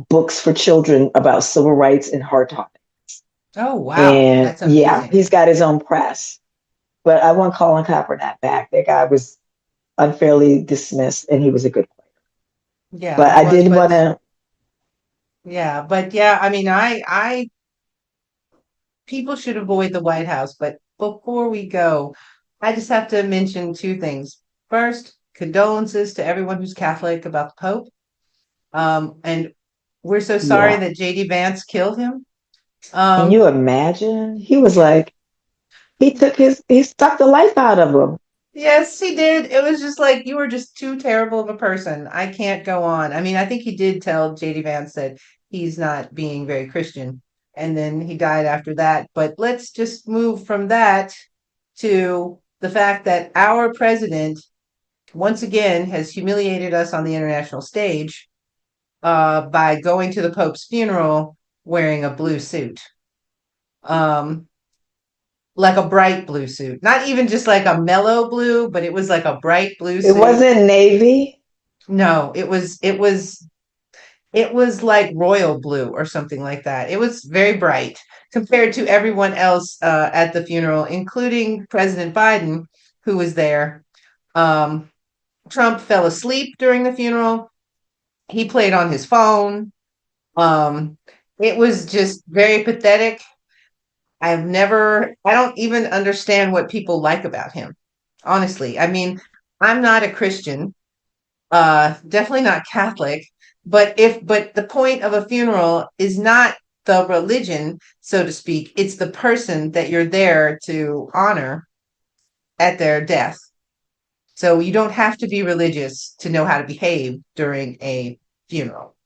books for children about civil rights and hard topics. oh wow. And That's yeah, amazing. he's got his own press. But I want Colin Kaepernick back. That guy was unfairly dismissed, and he was a good player. Yeah, But he I was, did but want to. yeah, I mean, I people should avoid the White House, but before we go, I just have to mention two things. First, condolences to everyone who's Catholic about the Pope. And we're so sorry Yeah. that JD Vance killed him. Can you imagine? He was like, he stuck the life out of him. Yes, he did. It was just like you were just too terrible of a person. I can't go on. I mean, I think he did tell JD Vance that he's not being very Christian, and then he died after that. But let's just move from that to the fact that our president once again has humiliated us on the international stage by going to the Pope's funeral wearing a blue suit. Um, like a bright blue suit. Not even just like a mellow blue, but it was like a bright blue It suit. wasn't navy. No, it was like royal blue or something like that. It was very bright compared to everyone else at the funeral, including President Biden, who was there. Um, Trump fell asleep during the funeral. He played on his phone. Um, it was just very pathetic. I don't even understand what people like about him. Honestly, I mean, I'm not a Christian, definitely not Catholic, but the point of a funeral is not the religion, so to speak. It's the person that you're there to honor at their death. So you don't have to be religious to know how to behave during a funeral.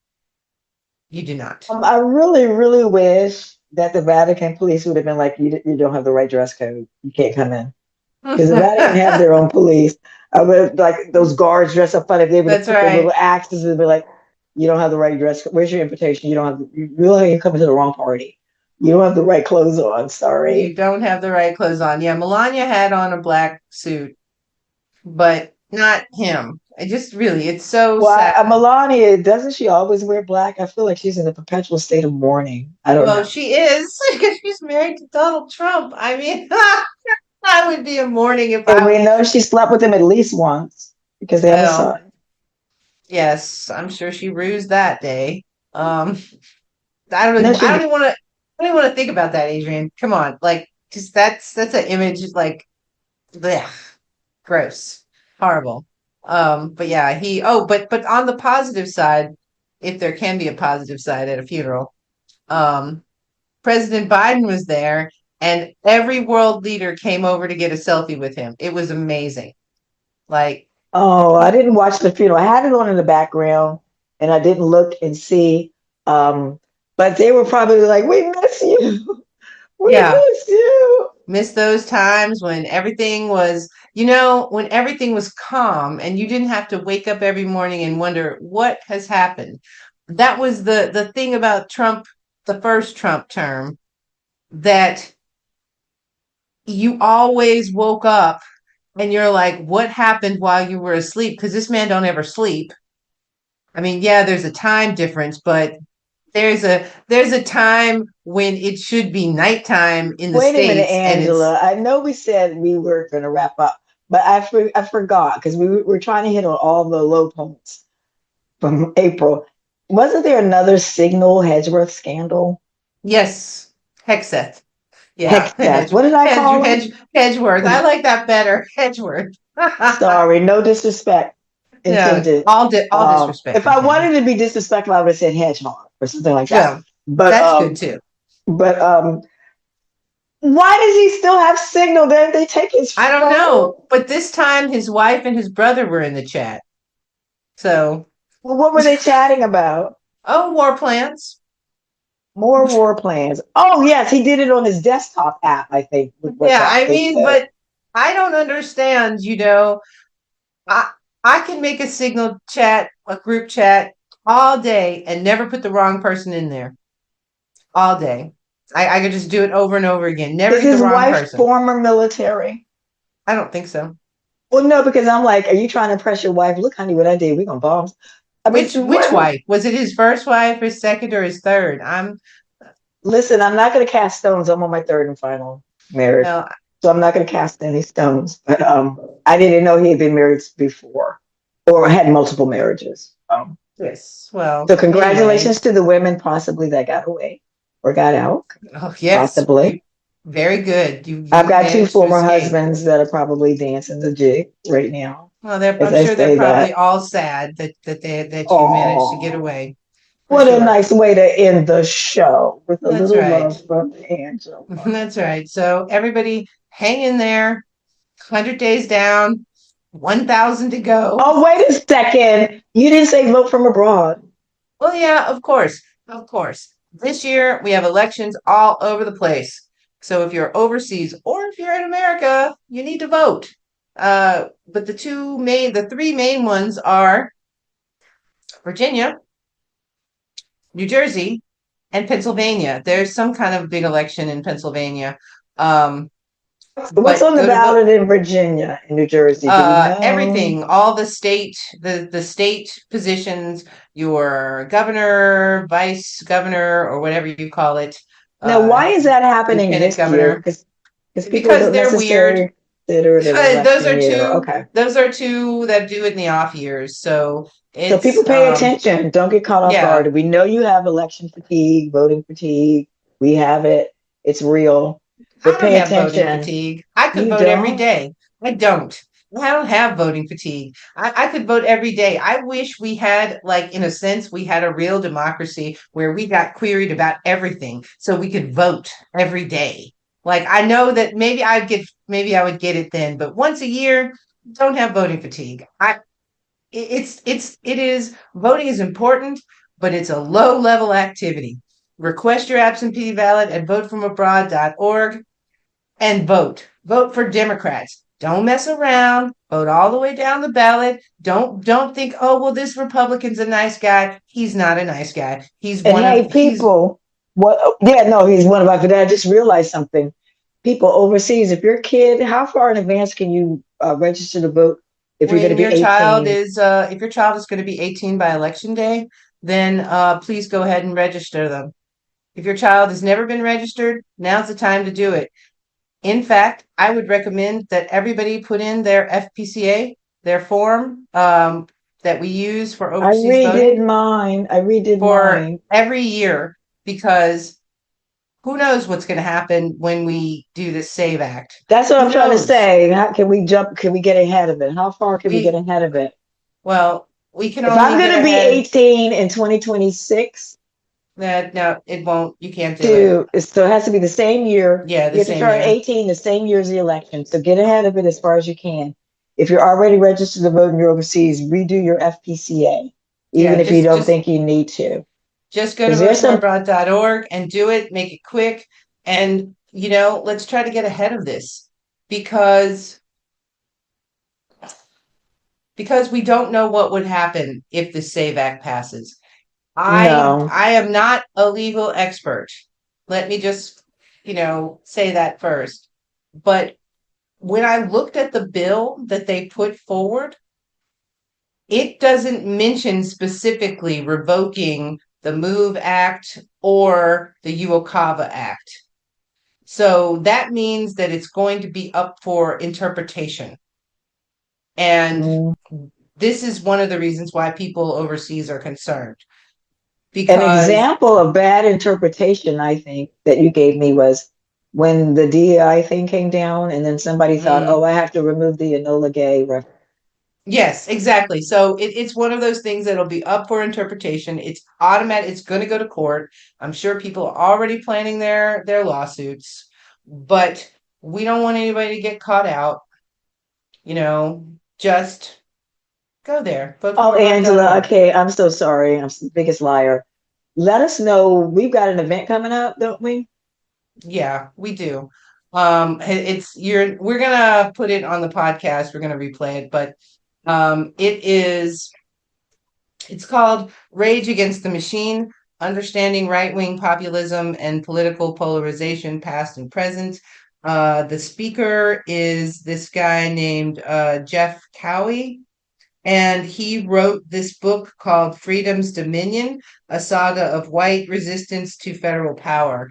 You do not. I really, really wish that the Vatican police would have been like, you don't have the right dress code. You can't come in. Because the Vatican have their own police. I would like those guards dress up funny if they would have That's put their little right. axes and be like, you don't have the right dress code. Where's your invitation? You don't have, you really you're coming to the wrong party. You don't have the right clothes on. You Sorry. don't have the right clothes on. Yeah, Melania had on a black suit, but not him. It's so Well, sad. Melania, doesn't she always wear black? I feel like she's in a perpetual state of mourning. I don't Well, know. she is because she's married to Donald Trump. I mean, I would be in mourning if And I we was. know she slept with him at least once because they have a Well, son. yes, I'm sure she rused that day. Um, I don't No, even. I don't she even want to. I don't even want to think about that, Adrian. Come on, like, just that's an image like, blech, gross, horrible. But yeah, but on the positive side, if there can be a positive side at a funeral, um, President Biden was there, and every world leader came over to get a selfie with him. It was amazing. Like, Oh, I didn't watch the funeral. I had it on in the background and I didn't look and see. Um, but they were probably like, we miss you. We yeah, miss you. miss those times when when everything was calm and you didn't have to wake up every morning and wonder what has happened. That was the thing about Trump, the first Trump term, that you always woke up and you're like, what happened while you were asleep? Because this man don't ever sleep. I mean, yeah, there's a time difference, but there's a time when it should be nighttime in the Wait a minute, States, and it's Angela. I know we said we were going to wrap up, but I forgot because we were trying to hit on all the low points from April. Wasn't there another Signal Hedgeworth scandal? yes, Hexeth. Yeah, Hegseth. What did I call him? Hedgeworth. I like that better. Hedgeworth. Sorry, no disrespect No, intended. all disrespect If I intended. wanted to be disrespectful, I would have said hedgehog or something like that. Yeah, But that's good too. but Why does he still have signal? Didn't they take his I don't phone? know, but this time his wife and his brother were in the chat. So, Well, what were they chatting about? oh, war plans. More war plans. Oh, yes, he did it on his desktop app, I think, with Yeah, WhatsApp. I They mean, said. but I don't understand, I I can make a signal chat, a group chat all day and never put the wrong person in there. All day. I could just do it over and over again. Never Is get the his wrong wife person. former military? I don't think so. Well, no, because I'm like, are you trying to impress your wife? Look, honey, what I did. We're gonna bomb. I mean, Which wife? Was it his first wife, his second, or his third? listen, I'm not gonna cast stones. I'm on my third and final marriage. No, So I'm not gonna cast any stones. But I didn't know he had been married before or had multiple marriages. yes. Well, So anyway. congratulations to the women possibly that got away or got out. Oh, yes. Possibly. Very good. I've You got two managed to former escape. husbands that are probably dancing the jig right now Well, as I'm I sure they're say probably that. all sad that you managed to get Oh, away, for what a sure. nice way to end the show with a That's little right. love from Angela. That's right. So everybody hang in there. 100 days down, 1,000 to go. Oh, wait a second. You didn't say vote from abroad. Well, yeah, of course. Of course. This year we have elections all over the place. So if you're overseas or if you're in America, you need to vote. But the three main ones are Virginia, New Jersey, and Pennsylvania. There's some kind of big election in Pennsylvania. Um, What's but on the go to vote. ballot in Virginia and New Jersey? Do we know? Everything, all the state positions, your governor, vice governor, or whatever you call it, Now, uh, why is that happening lieutenant this year? governor, Because people because don't they're weird. necessarily consider it an Those election are year. two. Okay. Those are two that do it in the off years. So So it's people pay attention. Don't get caught off yeah. guard. We know you have election fatigue, voting fatigue. We have it. It's real. But I don't pay have voting attention. fatigue. I could You vote every don't? day. I don't. I don't have voting fatigue. I could vote every day. I wish we had, like, in a sense, we had a real democracy where we got queried about everything so we could vote every day. Like, I know that maybe I would get it then, but once a year, don't have voting fatigue. It is, voting is important, but it's a low level activity. Request your absentee ballot at votefromabroad.org and vote. Vote for Democrats. Don't mess around. Vote all the way down the ballot. Don't think, oh well, this Republican's a nice guy. He's not a nice guy. And hey, people, what? Yeah, no, he's one of my. But I just realized something. People overseas, if you're a kid, how far in advance can you register to vote if you're going to when be your child 18? is if your child is going to be 18 by election day, then please go ahead and register them. If your child has never been registered, now's the time to do it. In fact, I would recommend that everybody put in their FPCA, their form that we use for I overseas redid voting mine. I redid for mine. every year, because who knows what's going to happen when we do the SAVE Act? That's what Who I'm trying to knows? say. How can we jump? Can we get ahead of it? How far can we get We ahead of it? well, we can If I'm only going get to be ahead. 18 in 2026, That no, it won't. You can't do it. so it has to be the same year. Yeah, You the have to same turn year. 18 the same year as the election. So get ahead of it as far as you can. If you're already registered to vote and you're overseas, redo your FPCA, even Yeah, if you don't think you need to. just go to Because there's some, votefromabroad.org and do it, make it quick. And, let's try to get ahead of this because we don't know what would happen if the SAVE Act passes. no. I am not a legal expert. Let me just, say that first. But when I looked at the bill that they put forward, it doesn't mention specifically revoking the MOVE Act or the UOCAVA Act. So that means that it's going to be up for interpretation. And this is one of the reasons why people overseas are concerned. An Because example of bad interpretation, I think, that you gave me was when the DEI thing came down, and then somebody thought, oh, I have to remove the Enola Gay reference. yes, exactly. So it's one of those things that'll be up for interpretation. It's automatic. It's going to go to court. I'm sure people are already planning their lawsuits. but we don't want anybody to get caught out. Just go there. Oh, Angela, Vote4America.org. okay, I'm so sorry. I'm the biggest liar. Let us know. We've got an event coming up, don't we? Yeah, we do. We're gonna put it on the podcast. We're gonna replay it, but it's called Rage Against the Machine: Understanding Right-Wing Populism and Political Polarization, Past and Present. The speaker is this guy named Jeff Cowie, and he wrote this book called Freedom's Dominion: A Saga of White Resistance to Federal Power.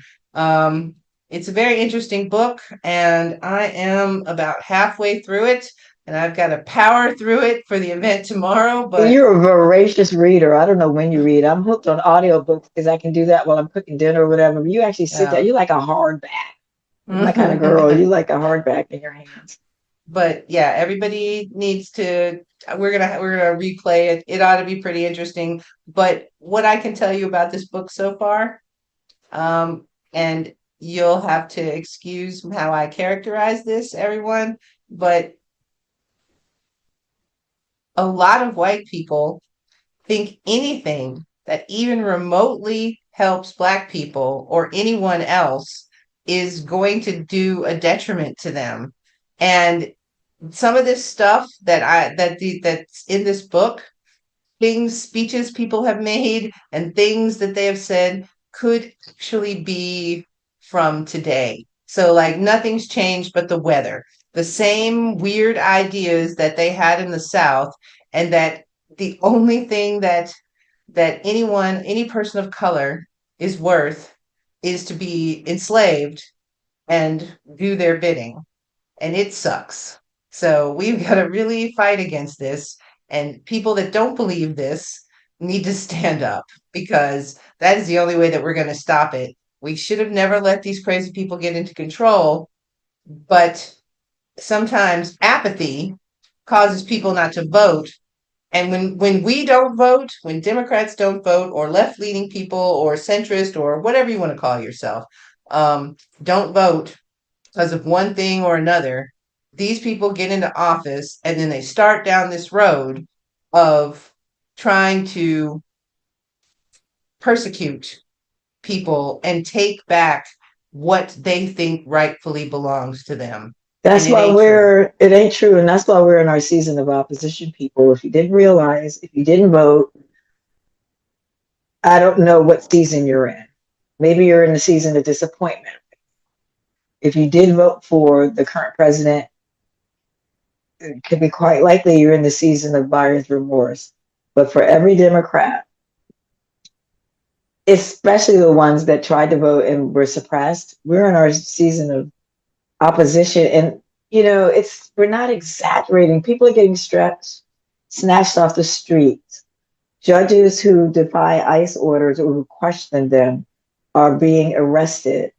It's a very interesting book, and I am about halfway through it, and I've got to power through it for the event tomorrow. But You're a voracious reader. I don't know when you read. I'm hooked on audiobooks because I can do that while I'm cooking dinner or whatever. But you actually sit there. yeah. You're like a hardback. You're my kind of girl. You like a hardback in your hands. But yeah, everybody needs to. We're gonna replay it. It ought to be pretty interesting. But what I can tell you about this book so far, and you'll have to excuse how I characterize this, everyone, but a lot of white people think anything that even remotely helps Black people or anyone else is going to do a detriment to them. And some of this stuff that's in this book, speeches people have made, and things that they have said could actually be from today. So, like, nothing's changed but the weather. The same weird ideas that they had in the South, and that the only thing that any person of color is worth is to be enslaved and do their bidding. And it sucks. So we've got to really fight against this. And people that don't believe this need to stand up, because that is the only way that we're going to stop it. We should have never let these crazy people get into control. But sometimes apathy causes people not to vote. And when we don't vote, when Democrats don't vote, or left-leaning people, or centrist, or whatever you want to call yourself, don't vote because of one thing or another, these people get into office and then they start down this road of trying to persecute people and take back what they think rightfully belongs to them. That's why it ain't true. And that's why we're in our season of opposition, people. If you didn't realize, if you didn't vote, I don't know what season you're in. Maybe you're in the season of disappointment. If you did vote for the current president, it could be quite likely you're in the season of buyer's remorse. But for every Democrat, especially the ones that tried to vote and were suppressed, we're in our season of opposition. And we're not exaggerating. People are getting snatched off the streets. Judges who defy ICE orders or who question them are being arrested.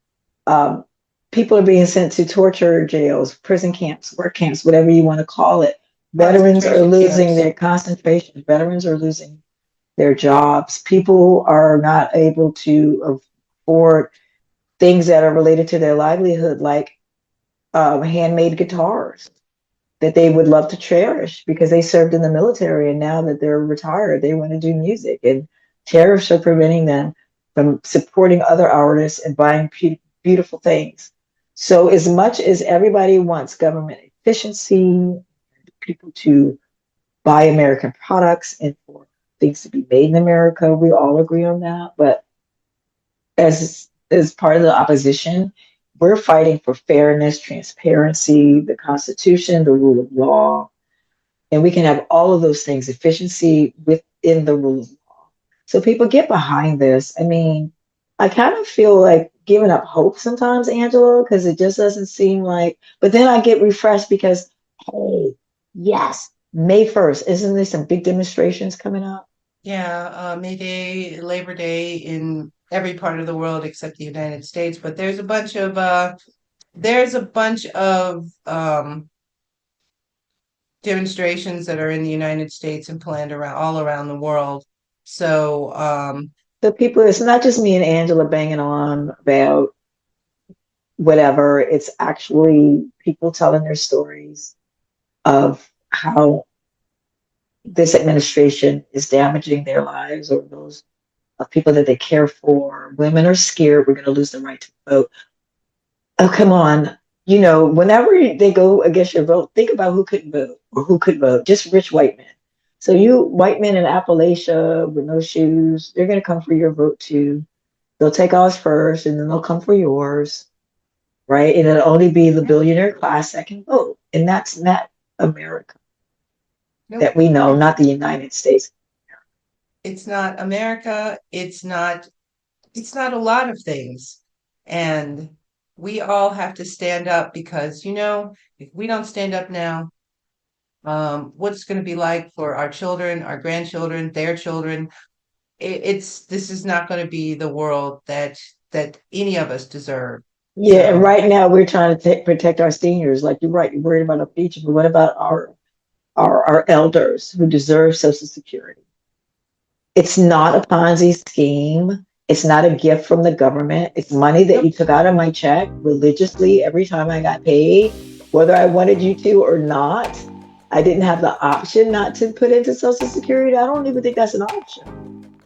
People are being sent to torture jails, prison camps, work camps, whatever you want to call it. Veterans are losing their concentration. Veterans are losing their jobs. People are not able to afford things that are related to their livelihood, like handmade guitars that they would love to cherish because they served in the military, and now that they're retired, they want to do music, and tariffs are preventing them from supporting other artists and buying beautiful things. So as much as everybody wants government efficiency, people to buy American products and for things to be made in America, we all agree on that. But as part of the opposition, we're fighting for fairness, transparency, the Constitution, the rule of law, and we can have all of those things, efficiency within the rule of law. So people get behind this. I mean, I kind of feel like giving up hope sometimes, Angela, because it just doesn't seem like, but then I get refreshed because, hey, yes, May 1st, isn't there some big demonstrations coming up? Yeah, May Day, Labor Day in every part of the world except the United States, but there's a bunch of demonstrations that are in the United States and planned all around the world. So the people, it's not just me and Angela banging on about whatever. It's actually people telling their stories of how this administration is damaging their lives or those of people that they care for. Women are scared we're going to lose the right to vote. Oh, come on. You know, whenever they go against your vote, think about who couldn't vote or who could vote. Just rich white men. So you white men in Appalachia with no shoes, they're going to come for your vote too. They'll take ours first and then they'll come for yours, right? And it'll only be the billionaire class that can vote. And that's not America that we know, not the United States. It's not America. It's not a lot of things. And we all have to stand up because, you know, if we don't stand up now, what's going to be like for our children, our grandchildren, their children? This is not going to be the world that any of us deserve. Yeah, So, and right now we're trying to protect our seniors. Like you're right, you're worried about our future, but what about our elders who deserve Social Security? It's not a Ponzi scheme. It's not a gift from the government. It's money that you took out of my check religiously every time I got paid, whether I wanted you to or not. I didn't have the option not to put into Social Security. I don't even think that's an option.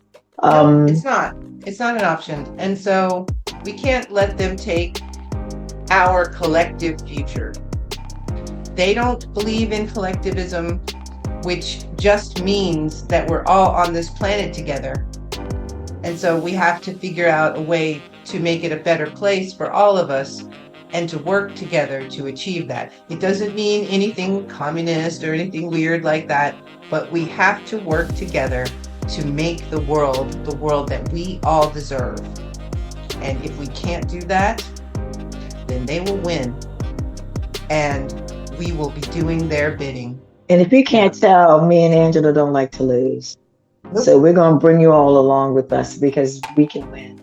no, it's not. It's not an option. And so we can't let them take our collective future. They don't believe in collectivism, which just means that we're all on this planet together. And so we have to figure out a way to make it a better place for all of us and to work together to achieve that. It doesn't mean anything communist or anything weird like that, but we have to work together to make the world that we all deserve. And if we can't do that, then they will win. And we will be doing their bidding. And if you can't tell, me and Angela don't like to lose. Nope. So we're going to bring you all along with us because we can win.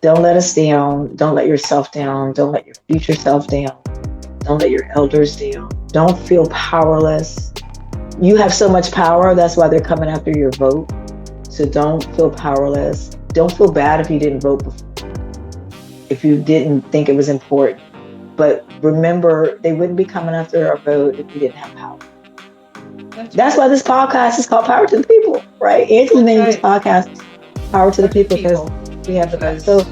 Don't let us down. Don't let yourself down. Don't let your future self down. Don't let your elders down. Don't feel powerless. You have so much power. That's why they're coming after your vote. So don't feel powerless. Don't feel bad if you didn't vote before, if you didn't think it was important. But remember, they wouldn't be coming after our vote if we didn't have power. That's why this podcast is called Power to the People, right? Angela named this podcast Power to the People because we have the power. So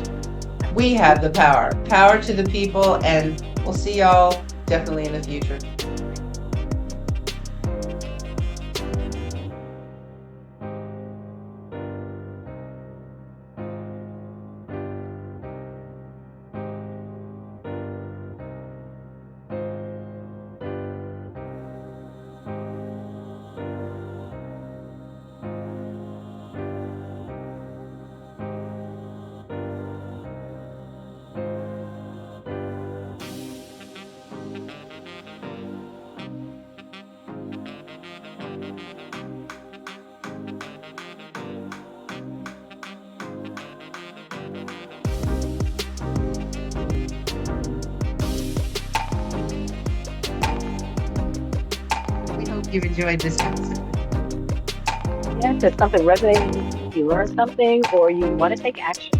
we have the power. Power to the people, and we'll see y'all definitely in the future. You've enjoyed this episode. Yes, if something resonated, you learned something, or you want to take action.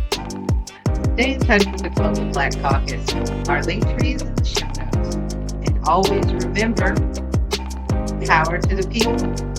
Stay in touch with the Global Black Caucus. Our link trees in the show notes. And always remember, power to the people.